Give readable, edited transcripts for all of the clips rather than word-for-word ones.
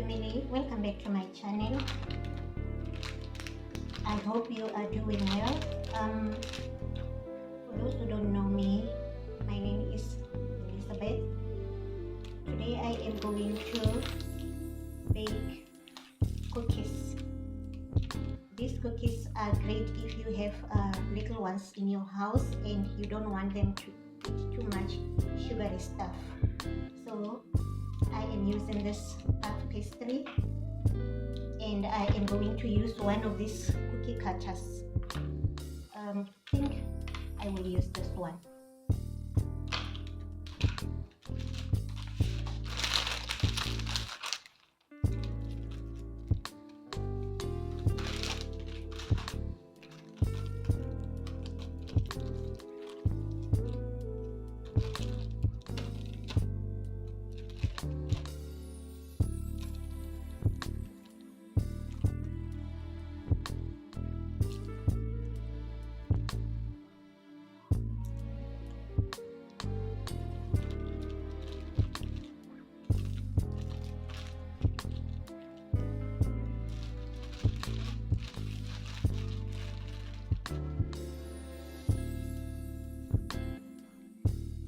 family, welcome back to my channel. I hope you are doing well. For those who don't know me, my name is Elizabeth. Today I am going to bake cookies. These cookies are great if you have little ones in your house and you don't want them to eat too much sugary stuff. So I am using this pastry, and I am going to use one of these cookie cutters. I think I will use this one.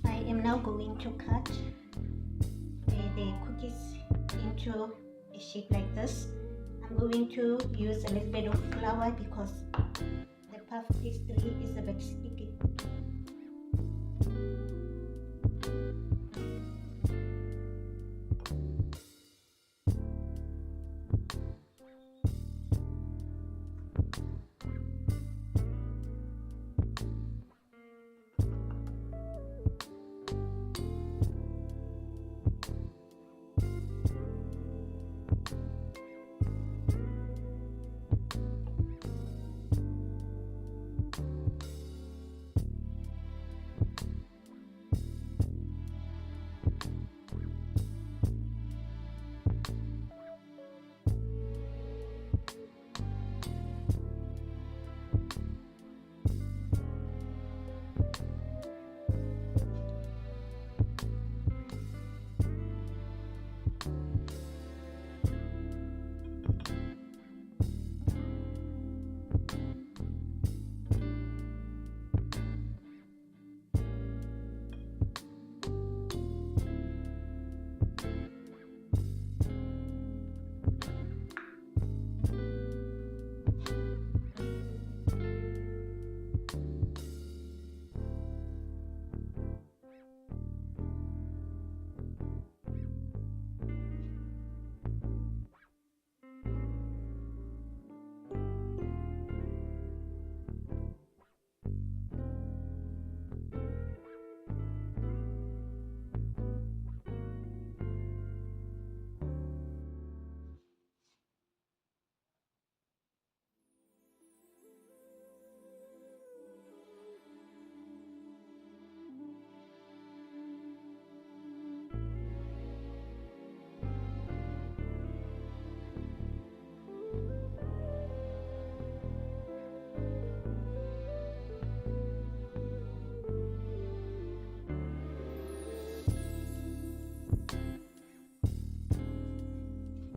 I am now going to cut the cookies into a shape like this. I'm going to use a little bit of flour because the puff pastry is a bit sticky.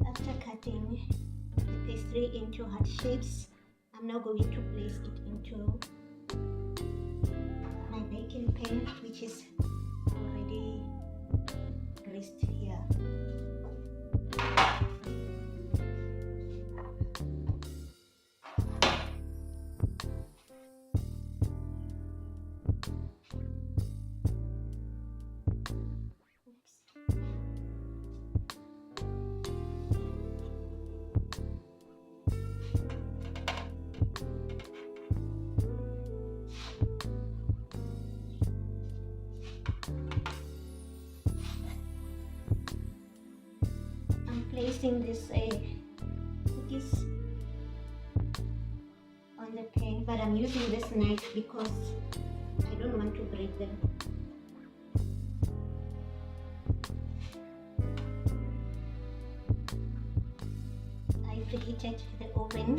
After cutting the pastry into heart shapes, I'm now going to place it into my baking pan, which is already greased here. Placing these cookies on the pan, but I'm using this knife because I don't want to break them. I preheated the oven,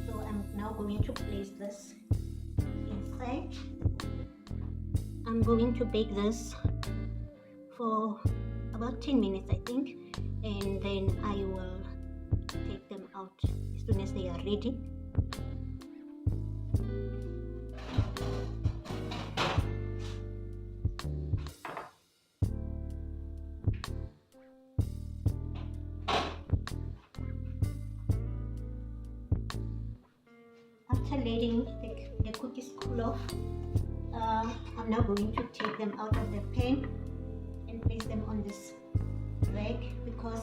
so I'm now going to place this inside. I'm going to bake this for about 10 minutes, I think. and then I will take them out as soon as they are ready. After letting the cookies cool off, I'm now going to take them out of the pan and place them on this rack because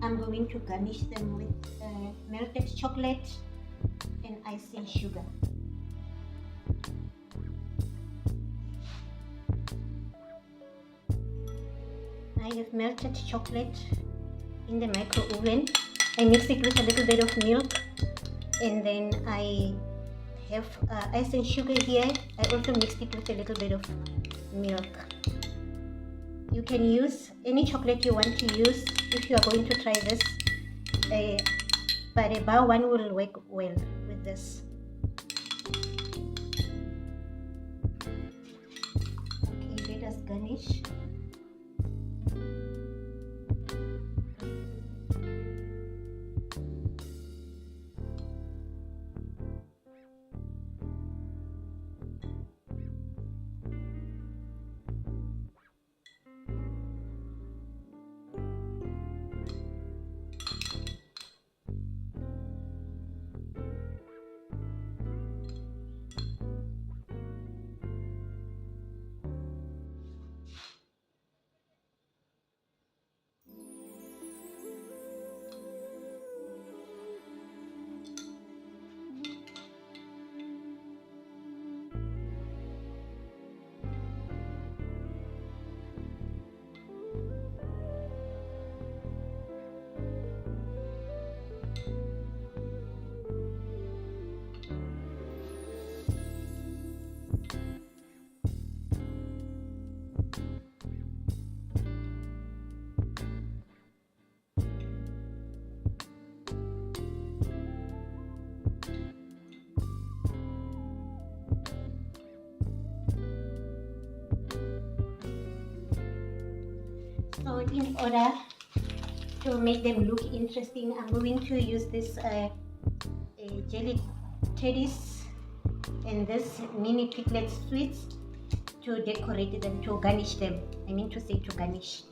I'm going to garnish them with melted chocolate and icing sugar. I have melted chocolate in the micro oven. I mix it with a little bit of milk, and then I have icing sugar here. I also mixed it with a little bit of milk. You can use any chocolate you want to use if you are going to try this, but a bar one will work well with this. Okay, let us garnish. So in order to make them look interesting, I'm going to use this jelly teddies and this mini piglet sweets to decorate them, to garnish them. I mean to say to garnish.